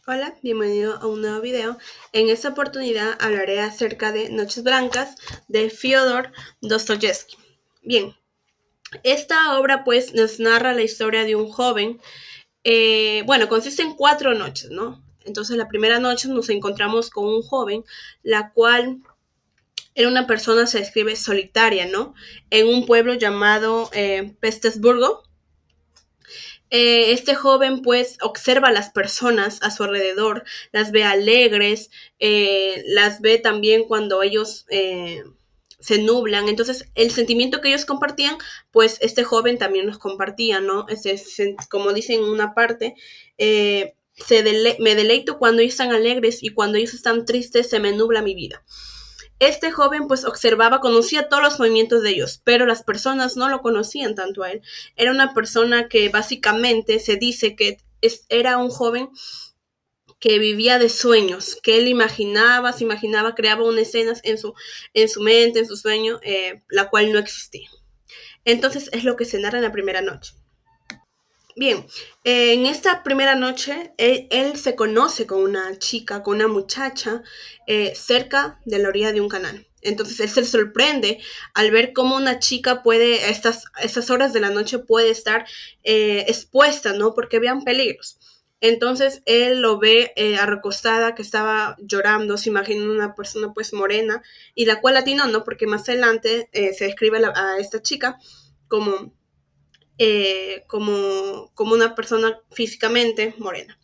Hola, bienvenido a un nuevo video. En esta oportunidad hablaré acerca de Noches Blancas de Fyodor Dostoyevsky. Bien, esta obra pues nos narra la historia de un joven. Bueno, consiste en 4 noches, ¿no? Entonces la primera noche nos encontramos con un joven, la cual era una persona, se describe solitaria, ¿no? En un pueblo llamado Pestesburgo. Este joven pues observa a las personas a su alrededor, las ve alegres, las ve también cuando ellos se nublan. Entonces el sentimiento que ellos compartían, pues este joven también los compartía, ¿no? Como dicen en una parte, me deleito cuando ellos están alegres y cuando ellos están tristes se me nubla mi vida. Este joven pues observaba, conocía todos los movimientos de ellos, pero las personas no lo conocían tanto a él. Era una persona que básicamente se dice que era un joven que vivía de sueños, que él se imaginaba, creaba una escena en su mente, en su sueño, la cual no existía. Entonces es lo que se narra en la primera noche. Bien, en esta primera noche él se conoce con una chica, con una muchacha, cerca de la orilla de un canal. Entonces él se sorprende al ver cómo una chica puede, a estas horas de la noche puede estar expuesta, ¿no? Porque habían peligros. Entonces él lo ve recostada, que estaba llorando, se imagina una persona pues morena, y la cual atinó, ¿no? Porque más adelante se describe a esta chica como como una persona físicamente morena.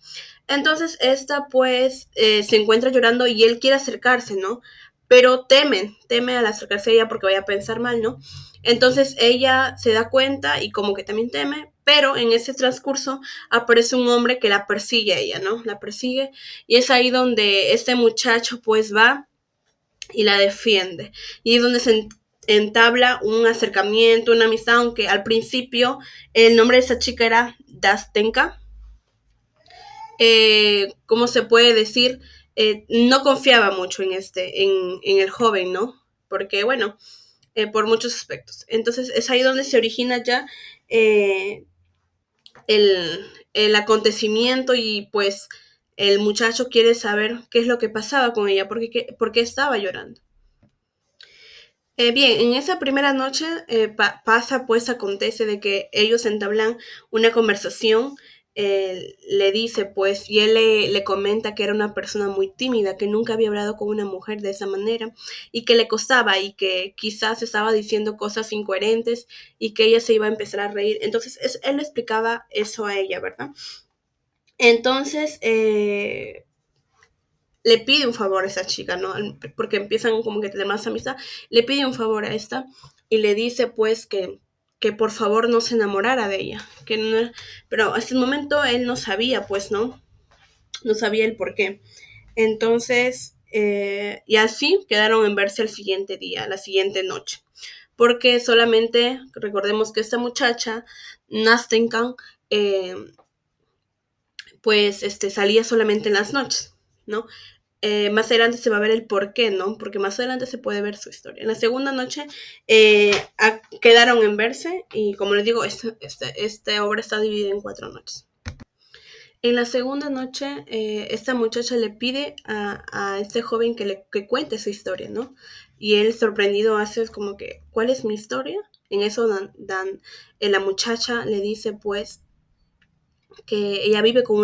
Entonces esta pues se encuentra llorando y él quiere acercarse, ¿no? Pero teme al acercarse a ella porque vaya a pensar mal, ¿no? Entonces ella se da cuenta y como que también teme, pero en ese transcurso aparece un hombre que la persigue a ella, ¿no? La persigue y es ahí donde este muchacho pues va y la defiende. Y es donde se entabla un acercamiento, una amistad, aunque al principio el nombre de esa chica era Dastenka. ¿Cómo se puede decir? No confiaba mucho en el joven, ¿no? Porque, bueno, por muchos aspectos. Entonces es ahí donde se origina ya eh, el acontecimiento y pues el muchacho quiere saber qué es lo que pasaba con ella, por qué estaba llorando. Bien, en esa primera noche pasa, pues acontece de que ellos entablan una conversación, le dice pues, y él le comenta que era una persona muy tímida, que nunca había hablado con una mujer de esa manera y que le costaba y que quizás estaba diciendo cosas incoherentes y que ella se iba a empezar a reír. Entonces él le explicaba eso a ella, ¿verdad? Entonces, le pide un favor a esa chica, ¿no? Porque empiezan como que a tener más amistad, le pide un favor a esta y le dice pues que por favor no se enamorara de ella, que no, pero hasta el momento él no sabía pues, ¿no? No sabía el por qué. Entonces, y así quedaron en verse el siguiente día, la siguiente noche. Porque solamente, recordemos que esta muchacha, Nastenkan, eh, pues salía solamente en las noches, ¿no? Más adelante se va a ver el por qué, ¿no? Porque más adelante se puede ver su historia. En la segunda noche quedaron en verse y como les digo, esta obra está dividida en 4 noches. En la segunda noche, esta muchacha le pide a este joven que cuente su historia, ¿no? Y él sorprendido hace como que, ¿cuál es mi historia? En eso la muchacha le dice pues que ella vive con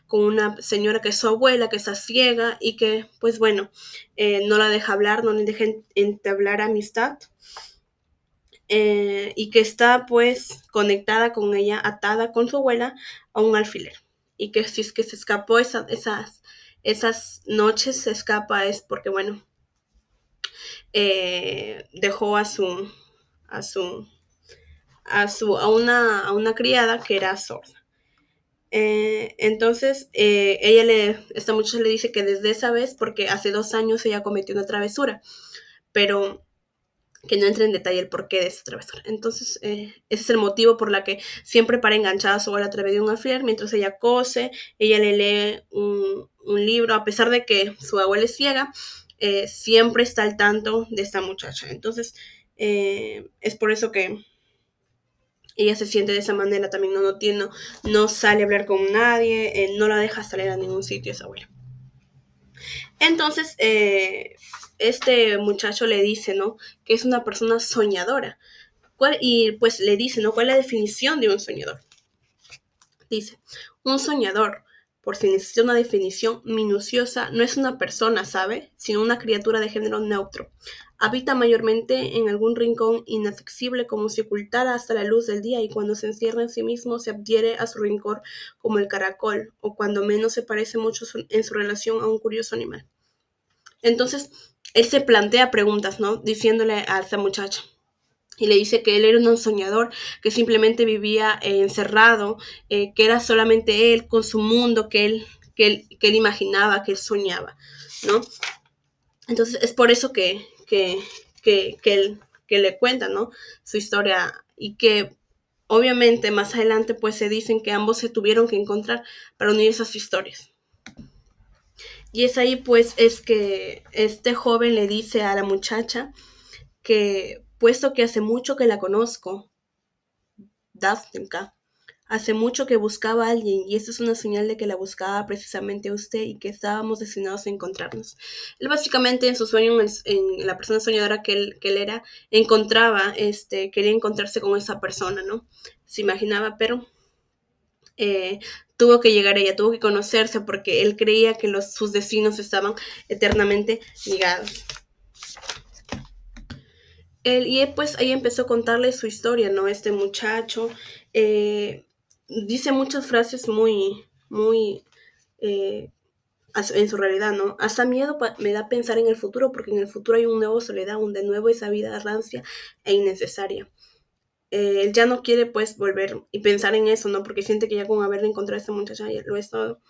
una señora que es su abuela, que está ciega y que, pues bueno, no la deja hablar, no le deja entablar amistad, y que está pues conectada con ella, atada con su abuela a un alfiler. Y que si es que se escapó esas noches, se escapa es porque, bueno, dejó a su, a una criada que era sorda. Entonces, esta muchacha le dice que desde esa vez, porque hace 2 años ella cometió una travesura, pero que no entre en detalle el porqué de esa travesura. Entonces, ese es el motivo por la que siempre para enganchada a su abuela a través de un alfiler, mientras ella cose, ella le lee un libro, a pesar de que su abuela es ciega, siempre está al tanto de esta muchacha. Entonces, es por eso ella se siente de esa manera también, no sale a hablar con nadie, no la deja salir a ningún sitio esa abuela. Entonces, este muchacho le dice, ¿no? Que es una persona soñadora. Y pues le dice, ¿no? ¿Cuál es la definición de un soñador? Dice, un soñador, por si necesita una definición minuciosa, no es una persona, ¿sabe? Sino una criatura de género neutro. Habita mayormente en algún rincón inaccesible como si ocultara hasta la luz del día y cuando se encierra en sí mismo se adhiere a su rincón como el caracol o cuando menos se parece mucho en su relación a un curioso animal. Entonces, él se plantea preguntas, ¿no? Diciéndole a esta muchacha. Y le dice que él era un soñador, que simplemente vivía encerrado, que era solamente él con su mundo que él imaginaba, que él soñaba, ¿no? Entonces es por eso que le cuenta, ¿no? Su historia y que obviamente más adelante pues se dicen que ambos se tuvieron que encontrar para unir esas historias. Y es ahí pues es que este joven le dice a la muchacha que puesto que hace mucho que la conozco, Daphne, hace mucho que buscaba a alguien y esto es una señal de que la buscaba precisamente a usted y que estábamos destinados a encontrarnos. Él básicamente en su sueño, en la persona soñadora que él era, quería encontrarse con esa persona, ¿no? Se imaginaba, pero eh, tuvo que llegar a ella, tuvo que conocerse porque él creía que sus destinos estaban eternamente ligados. Y pues ahí empezó a contarle su historia, ¿no? Este muchacho dice muchas frases muy eh, en su realidad, ¿no? Hasta miedo me da pensar en el futuro, porque en el futuro hay un nuevo soledad, un de nuevo esa vida rancia e innecesaria. Él ya no quiere pues volver y pensar en eso, ¿no? Porque siente que ya con haber encontrado a esta muchacha ya lo he estado,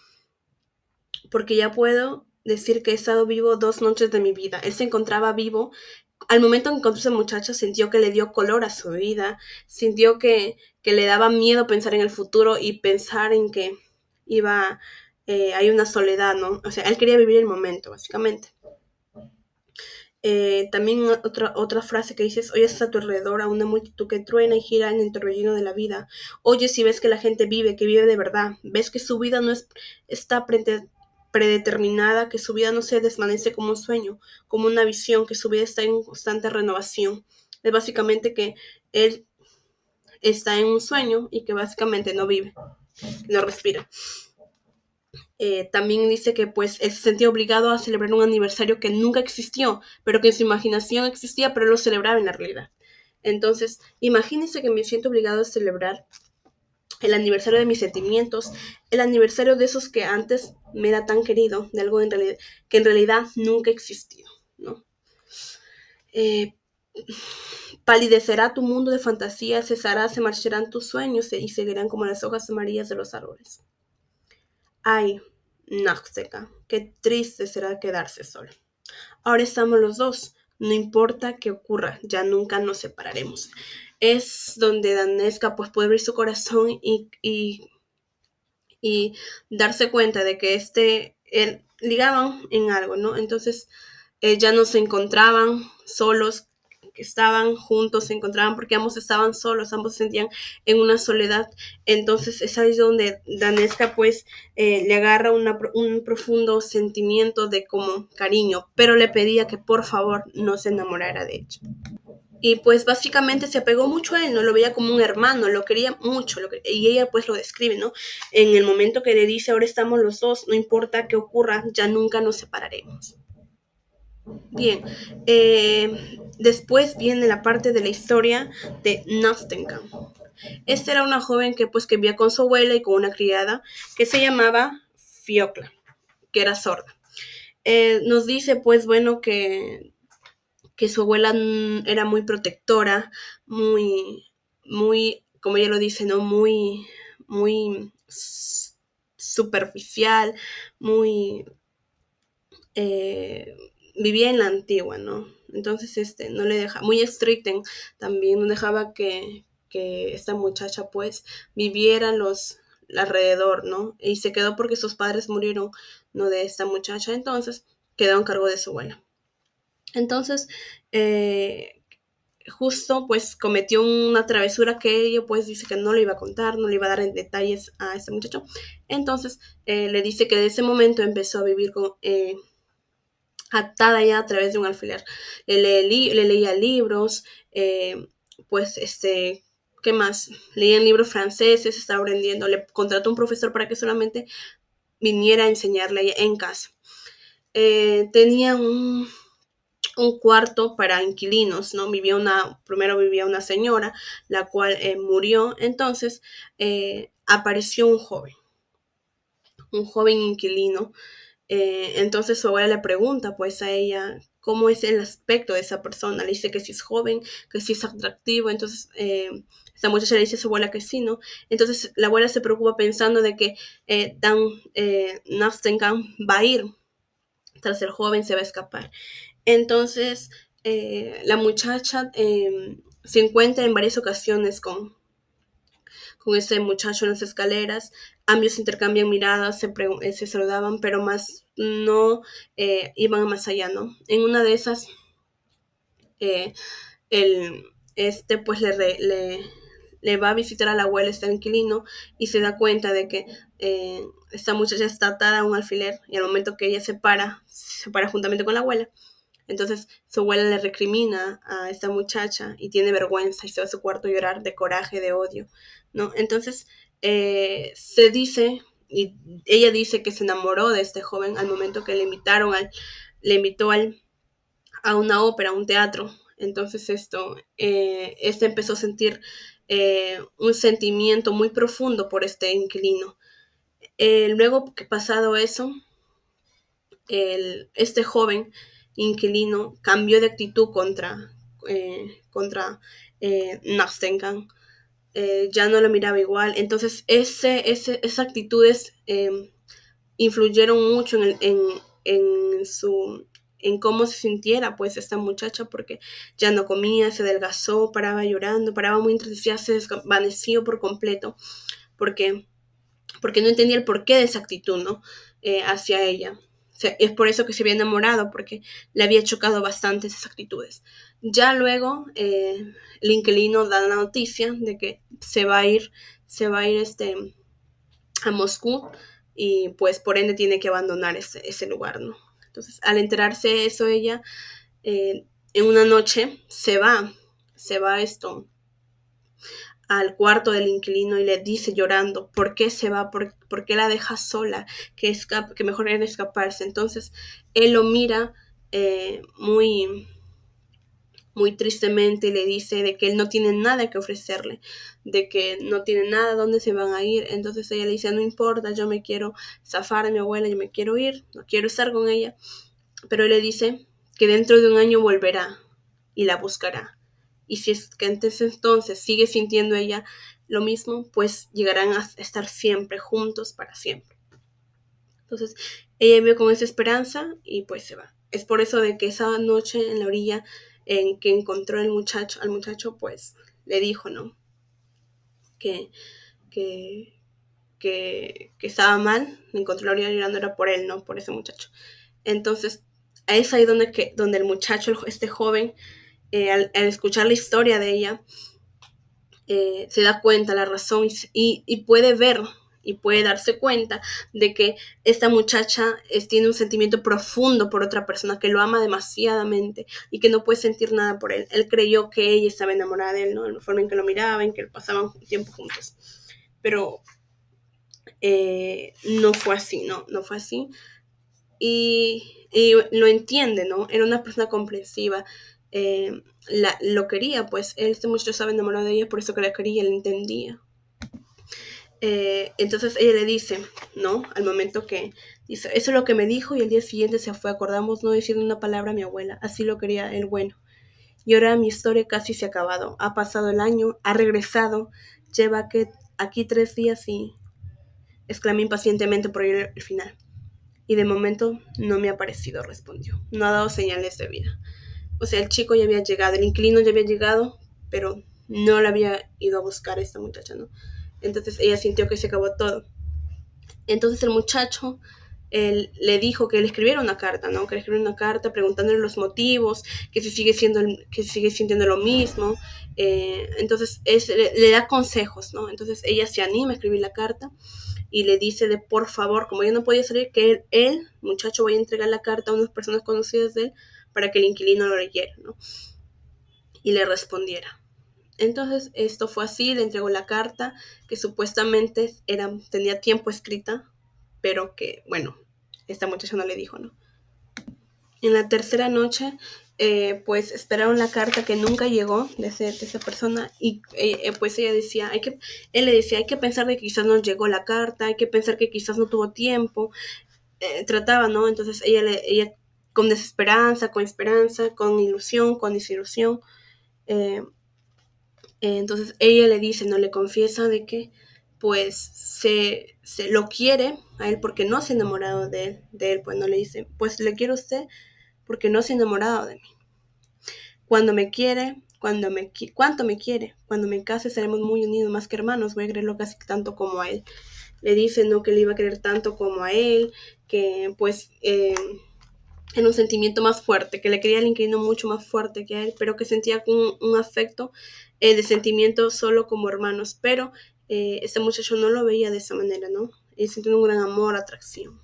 porque ya puedo decir que he estado vivo 2 noches de mi vida. Él se encontraba vivo. Al momento en que encontró a esa muchacha, sintió que le dio color a su vida, sintió que le daba miedo pensar en el futuro y pensar en que hay una soledad, ¿no? O sea, él quería vivir el momento, básicamente. También otra frase que dices, oyes a tu alrededor a una multitud que truena y gira en el torbellino de la vida. Oyes y ves que la gente vive, que vive de verdad. Ves que su vida no está predeterminada, que su vida no se desvanece como un sueño, como una visión, que su vida está en constante renovación. Es básicamente que él está en un sueño y que básicamente no vive, no respira. También dice que pues él se sentía obligado a celebrar un aniversario que nunca existió, pero que en su imaginación existía, pero él lo celebraba en la realidad. Entonces, imagínense que me siento obligado a celebrar el aniversario de mis sentimientos, el aniversario de esos que antes me era tan querido, de algo que en realidad nunca existió, ¿no? Eh, Palidecerá tu mundo de fantasía, cesará, se marcharán tus sueños y seguirán como las hojas amarillas de los árboles. Ay, Náusica, qué triste será quedarse solo. Ahora estamos los dos, no importa qué ocurra, ya nunca nos separaremos. Es donde Danesca pues puede abrir su corazón y darse cuenta de que ligaban en algo, ¿no? Entonces ya no se encontraban solos, que estaban juntos, se encontraban porque ambos estaban solos, ambos se sentían en una soledad. Entonces es ahí donde Danesca pues le agarra un profundo sentimiento de como cariño, pero le pedía que por favor no se enamorara de ella. Y pues básicamente se apegó mucho a él, no lo veía como un hermano, lo quería mucho, y ella pues lo describe, ¿no? En el momento que le dice, ahora estamos los dos, no importa qué ocurra, ya nunca nos separaremos. Bien, después viene la parte de la historia de Nastenka. Esta era una joven que vivía con su abuela y con una criada que se llamaba Fiocla, que era sorda. Nos dice pues bueno que su abuela era muy protectora, muy, como ella lo dice, ¿no? Muy superficial, muy, eh, vivía en la antigua, ¿no? Entonces, no le deja, muy estricta también, no dejaba que esta muchacha, pues, viviera alrededor, ¿no? Y se quedó porque sus padres murieron, ¿no? De esta muchacha, entonces quedó en cargo de su abuela. Entonces, eh, justo pues cometió una travesura que ella pues dice que no le iba a contar, no le iba a dar en detalles a este muchacho. Entonces le dice que de ese momento empezó a vivir atada ya a través de un alfiler. Le leía libros, pues ¿qué más? Leían libros franceses, estaba aprendiendo, le contrató a un profesor para que solamente viniera a enseñarle en casa. Tenía un cuarto para inquilinos, ¿no? Primero vivía una señora, la cual murió, entonces apareció un joven inquilino. Entonces su abuela le pregunta pues a ella cómo es el aspecto de esa persona, le dice que si es joven, que si es atractivo, entonces esta muchacha le dice a su abuela que sí, ¿no? Entonces la abuela se preocupa pensando de que Dan Nafstenkamp va a ir tras el joven, se va a escapar. Entonces, la muchacha se encuentra en varias ocasiones con ese muchacho en las escaleras. Ambos intercambian miradas, se saludaban, pero más no iban más allá, ¿no? En una de esas, eh, el, pues le va a visitar a la abuela, este inquilino, y se da cuenta de que esta muchacha está atada a un alfiler y al momento que ella se para juntamente con la abuela. Entonces su abuela le recrimina a esta muchacha y tiene vergüenza y se va a su cuarto a llorar de coraje, de odio, ¿no? Entonces se dice, y ella dice que se enamoró de este joven al momento que le invitó a una ópera, a un teatro. Entonces empezó a sentir un sentimiento muy profundo por este inquilino. Luego que pasado eso, este joven inquilino cambió de actitud contra Nastenkan. Ya no lo miraba igual. Entonces, esas actitudes influyeron mucho en cómo se sintiera pues esta muchacha, porque ya no comía, se adelgazó, paraba llorando, paraba muy entristecida, se desvaneció por completo, porque, porque no entendía el porqué de esa actitud, ¿no? Hacia ella. O sea, es por eso que se había enamorado, porque le había chocado bastante esas actitudes. Ya luego, el inquilino da la noticia de que se va a ir a Moscú y pues por ende tiene que abandonar ese lugar, ¿no? Entonces, al enterarse de eso, ella en una noche se va al cuarto del inquilino y le dice llorando por qué se va, por qué la deja sola, que mejor era escaparse. Entonces, él lo mira muy muy tristemente y le dice de que él no tiene nada que ofrecerle, de que no tiene nada donde se van a ir. Entonces ella le dice, no importa, yo me quiero zafar de mi abuela, yo me quiero ir, no quiero estar con ella. Pero él le dice que dentro de un año volverá y la buscará. Y si es que entonces sigue sintiendo ella lo mismo, pues llegarán a estar siempre juntos para siempre. Entonces ella vive con esa esperanza y pues se va. Es por eso de que esa noche en la orilla en que encontró al muchacho, pues le dijo, ¿no? Que, que, que estaba mal, le encontró la orilla llorando, era por él, no por ese muchacho. Entonces, es ahí donde el muchacho, este joven, al escuchar la historia de ella, se da cuenta la razón y puede ver y puede darse cuenta de que esta muchacha tiene un sentimiento profundo por otra persona, que lo ama demasiadamente y que no puede sentir nada por él. Él creyó que ella estaba enamorada de él, ¿no? En la forma en que lo miraba, en que pasaban tiempo juntos. Pero no fue así, ¿no? No fue así. Y lo entiende, ¿no? Era una persona comprensiva. Lo quería, pues este muchacho estaba enamorado de ella, por eso que la quería, la entendía. Entonces ella le dice, ¿no? Al momento que dice, eso es lo que me dijo y el día siguiente se fue, acordamos no decir una palabra a mi abuela, así lo quería el bueno. Y ahora mi historia casi se ha acabado, ha pasado el año, ha regresado, lleva aquí 3 días y exclamé impacientemente por oír el final. Y de momento no me ha parecido, respondió. No ha dado señales de vida. O sea, el chico ya había llegado, el inquilino ya había llegado, pero no la había ido a buscar a esta muchacha, ¿no? Entonces ella sintió que se acabó todo. Entonces el muchacho él le dijo que le escribiera una carta, ¿no? Que le escribiera una carta preguntándole los motivos, que si sigue sintiendo lo mismo. Entonces le da consejos, ¿no? Entonces ella se anima a escribir la carta y le dice de por favor, como ella no podía salir, que él, muchacho, vaya a entregar la carta a unas personas conocidas de él para que el inquilino lo leyera, ¿no? Y le respondiera. Entonces esto fue así, le entregó la carta que supuestamente tenía tiempo escrita, pero que, bueno, esta muchacha no le dijo, ¿no? En la tercera noche, pues esperaron la carta que nunca llegó de esa persona y pues ella decía, él le decía, hay que pensar que quizás no llegó la carta, hay que pensar que quizás no tuvo tiempo, trataba, ¿no? Entonces ella con desesperanza, con esperanza, con ilusión, con desilusión, eh, entonces ella le dice, no le confiesa de que pues se lo quiere a él porque no se ha enamorado de él, pues no le dice, pues le quiero a usted porque no se ha enamorado de mí. Cuando me quiere, cuánto me quiere, cuando me case seremos muy unidos más que hermanos, voy a quererlo casi tanto como a él. Le dice, no, que le iba a querer tanto como a él, que pues en un sentimiento más fuerte, que le quería al inquilino mucho más fuerte que a él, pero que sentía un afecto de sentimiento solo como hermanos, pero este muchacho no lo veía de esa manera, ¿no? Él sintió un gran amor, atracción.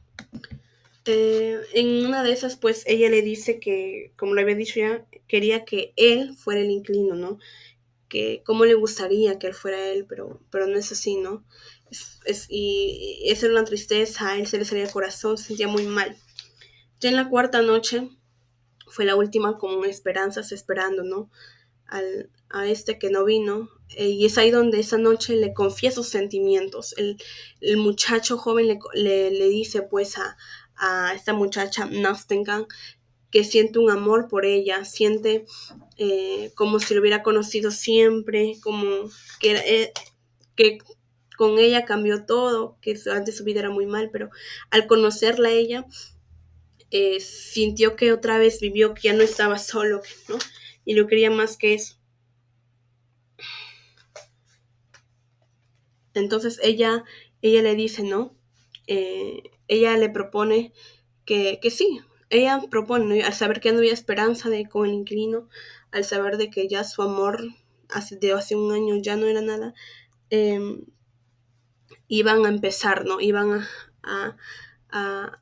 En una de esas, pues ella le dice que, como lo había dicho ya, quería que él fuera el inquilino, ¿no? Que cómo le gustaría que él fuera él, pero no es así, ¿no? Y esa era una tristeza, a él se le salía el corazón, se sentía muy mal. Ya en la cuarta noche fue la última con esperanzas, esperando, ¿no? A este que no vino. Y es ahí donde esa noche le confía sus sentimientos. El muchacho joven le dice pues a esta muchacha Nastengan que siente un amor por ella, siente como si lo hubiera conocido siempre, como que con ella cambió todo, que antes su vida era muy mal, pero al conocerla a ella, sintió que otra vez vivió, que ya no estaba solo, ¿no? Y lo quería más que eso. Entonces ella le dice, ¿no? Ella le propone que sí, ella propone, ¿no? Al saber que ya no había esperanza con el inquilino, al saber de que ya su amor de hace un año ya no era nada, eh, iban a empezar, ¿no? Iban a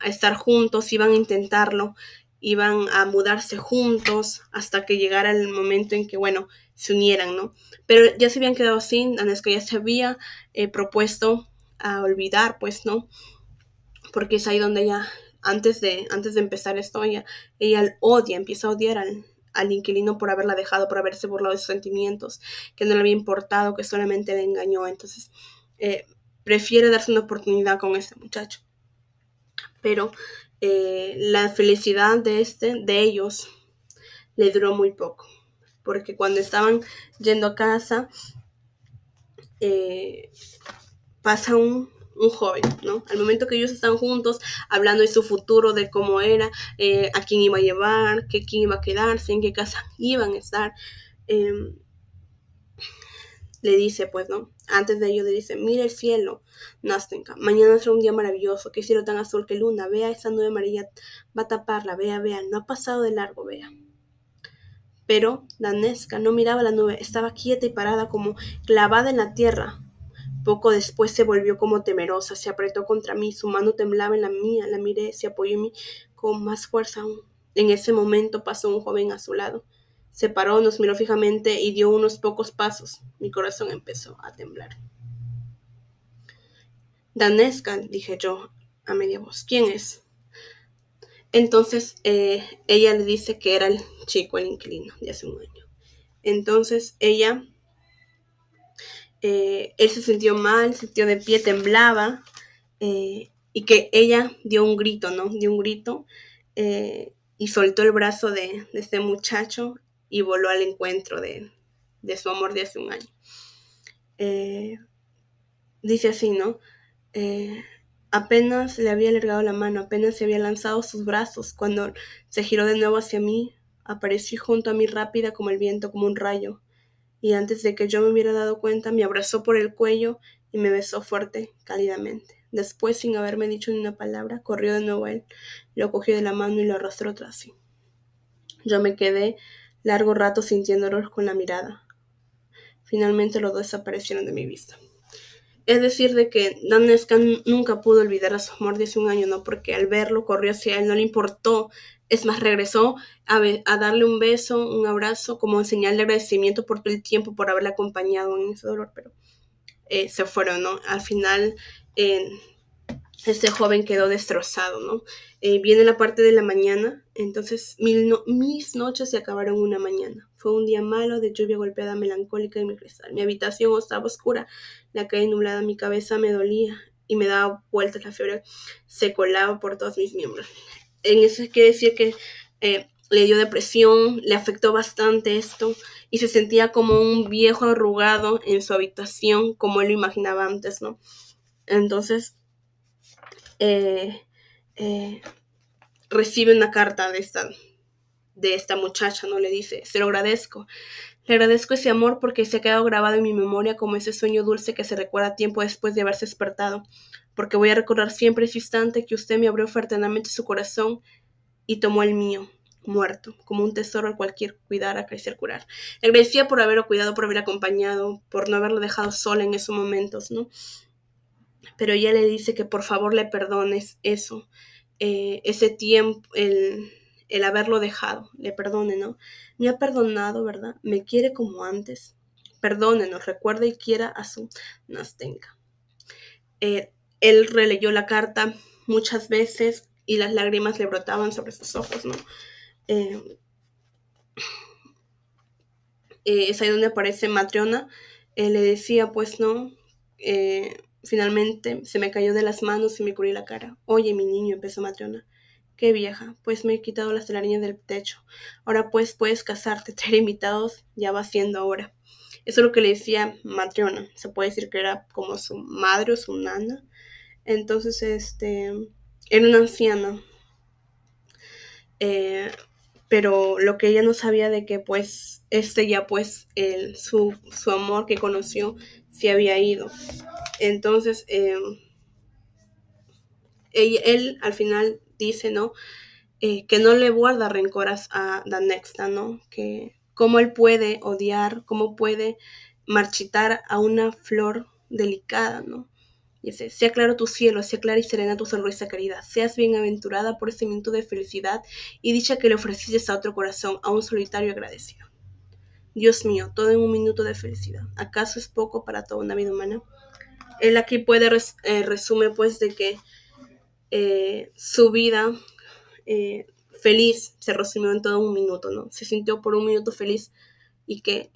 estar juntos, iban a intentarlo, iban a mudarse juntos hasta que llegara el momento en que, bueno, se unieran, ¿no? Pero ya se habían quedado sin, Danesca ya se había propuesto a olvidar, pues, ¿no? Porque es ahí donde ella, antes de empezar esto, ella empieza a odiar al inquilino por haberla dejado, por haberse burlado de sus sentimientos, que no le había importado, que solamente le engañó. Entonces, prefiere darse una oportunidad con este muchacho. Pero la felicidad de ellos, le duró muy poco. Porque cuando estaban yendo a casa, pasa un joven, ¿no? Al momento que ellos están juntos, hablando de su futuro, de cómo era, a quién iba a llevar, quién iba a quedarse, en qué casa iban a estar, eh, le dice, pues, ¿no? Antes de ello le dice, mira el cielo, Nastenka, mañana será un día maravilloso, qué cielo tan azul que luna, vea esa nube amarilla, va a taparla, vea, no ha pasado de largo, vea. Pero Daneska no miraba la nube, estaba quieta y parada como clavada en la tierra. Poco después se volvió como temerosa, se apretó contra mí, su mano temblaba en la mía, la miré, se apoyó en mí con más fuerza aún. En ese momento pasó un joven a su lado. Se paró, nos miró fijamente y dio unos pocos pasos. Mi corazón empezó a temblar. Daneska, dije yo a media voz, ¿quién es? Entonces ella le dice que era el chico, el inquilino de hace un año. Entonces él se sintió mal, se sintió de pie, temblaba, y que ella dio un grito, ¿no? Dio un grito y soltó el brazo de este muchacho y voló al encuentro de su amor de hace un año. Dice así, ¿no? Apenas le había alargado la mano, apenas se había lanzado sus brazos, cuando se giró de nuevo hacia mí, apareció junto a mí rápida como el viento, como un rayo, y antes de que yo me hubiera dado cuenta, me abrazó por el cuello y me besó fuerte, cálidamente. Después, sin haberme dicho ni una palabra, corrió de nuevo a él, lo cogió de la mano y lo arrastró tras sí. Yo me quedé largo rato sintiéndolos con la mirada. Finalmente los dos desaparecieron de mi vista. Es decir, de que Danesca nunca pudo olvidar a su amor de hace un año, ¿no? Porque al verlo corrió hacia él, no le importó. Es más, regresó a darle un beso, un abrazo, como en señal de agradecimiento por todo el tiempo, por haberle acompañado en ese dolor, pero se fueron, ¿no? Al final, este joven quedó destrozado, ¿no? Viene la parte de la mañana, entonces mis noches se acabaron una mañana. Fue un día malo, de lluvia golpeada, melancólica en mi cristal. Mi habitación estaba oscura, la calle nublada, mi cabeza me dolía y me daba vueltas, la fiebre se colaba por todos mis miembros. En eso quiere decir que le dio depresión, le afectó bastante esto y se sentía como un viejo arrugado en su habitación, como él lo imaginaba antes, ¿no? Entonces, eh, eh, recibe una carta de esta muchacha, ¿no? Le dice, se lo agradezco. Le agradezco ese amor porque se ha quedado grabado en mi memoria como ese sueño dulce que se recuerda tiempo después de haberse despertado. Porque voy a recordar siempre ese instante que usted me abrió fraternalmente su corazón y tomó el mío, muerto, como un tesoro al cualquier cuidar, acariciar, curar. Le agradecía por haberlo cuidado, por haber acompañado, por no haberlo dejado sola en esos momentos, ¿no? Pero ella le dice que por favor le perdones eso, ese tiempo, el haberlo dejado, le perdone, ¿no? Me ha perdonado, ¿verdad? Me quiere como antes. Perdónenos, recuerda y quiera a su Nastenka. Él releyó la carta muchas veces y las lágrimas le brotaban sobre sus ojos, ¿no? Eh, es ahí donde aparece Matriona. Le decía, pues no, finalmente se me cayó de las manos y me cubrí la cara. Oye, mi niño, empezó Matriona. Qué vieja, pues me he quitado las telarañas del techo. Ahora pues puedes casarte, traer invitados, ya va siendo ahora. Eso es lo que le decía Matriona. Se puede decir que era como su madre o su nana. Entonces, era una anciana. Eh, pero lo que ella no sabía de que pues ya pues su amor que conoció se había ido. Entonces él al final dice, ¿no? Que no le guarda rencor a Danexta, ¿no? Que cómo él puede odiar, cómo puede marchitar a una flor delicada, ¿no? Dice, sea claro tu cielo, sea clara y serena tu sonrisa querida, seas bienaventurada por ese minuto de felicidad y dicha que le ofreciste a otro corazón, a un solitario agradecido. Dios mío, todo en un minuto de felicidad. ¿Acaso es poco para toda una vida humana? Él aquí puede resume pues de que su vida feliz se resumió en todo un minuto, ¿no? Se sintió por un minuto feliz y que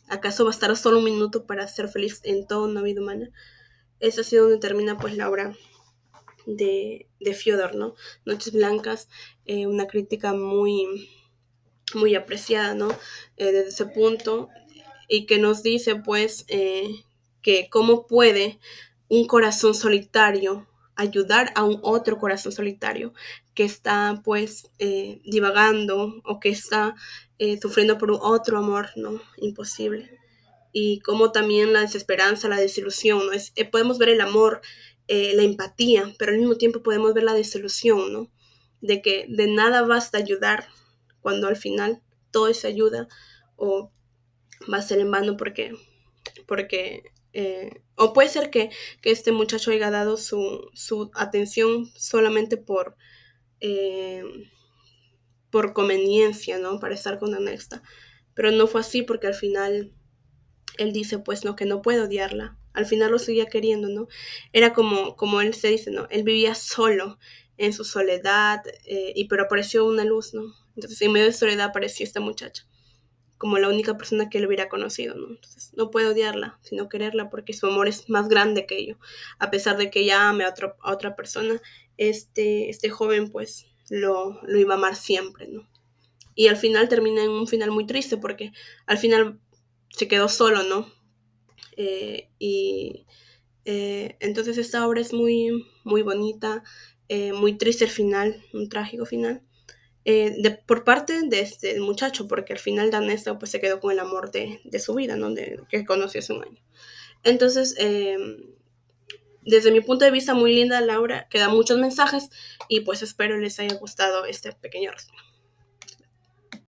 acaso bastará solo un minuto para ser feliz en toda una vida humana. Es así donde termina pues la obra de Fyodor, ¿no? Noches Blancas, una crítica muy, muy apreciada, ¿no? Desde ese punto, y que nos dice, pues, que cómo puede un corazón solitario ayudar a un otro corazón solitario que está, pues, divagando o que está sufriendo por un otro amor, ¿no? Imposible. Y como también la desesperanza, la desilusión, ¿no? Podemos ver el amor, la empatía, pero al mismo tiempo podemos ver la desilusión, ¿no? De que de nada basta ayudar cuando al final toda esa ayuda o va a ser en vano porque o puede ser que este muchacho haya dado su atención solamente eh, por conveniencia, ¿no? Para estar con Anexta. Pero no fue así porque al final él dice, pues no, que no puede odiarla. Al final lo seguía queriendo, ¿no? Era como él se dice, ¿no? Él vivía solo en su soledad, pero apareció una luz, ¿no? Entonces, en medio de soledad apareció esta muchacha, como la única persona que él hubiera conocido, ¿no? Entonces, no puede odiarla, sino quererla, porque su amor es más grande que ello. A pesar de que ella ame a otra persona, este joven, pues, lo iba a amar siempre, ¿no? Y al final termina en un final muy triste, porque al final se quedó solo, ¿no? Y entonces esta obra es muy, muy bonita, muy triste el final, un trágico final, por parte de este muchacho, porque al final Danesta pues se quedó con el amor de su vida, ¿no? Que conoció hace un año. Entonces, desde mi punto de vista muy linda, Laura, quedan muchos mensajes y pues espero les haya gustado este pequeño resumen.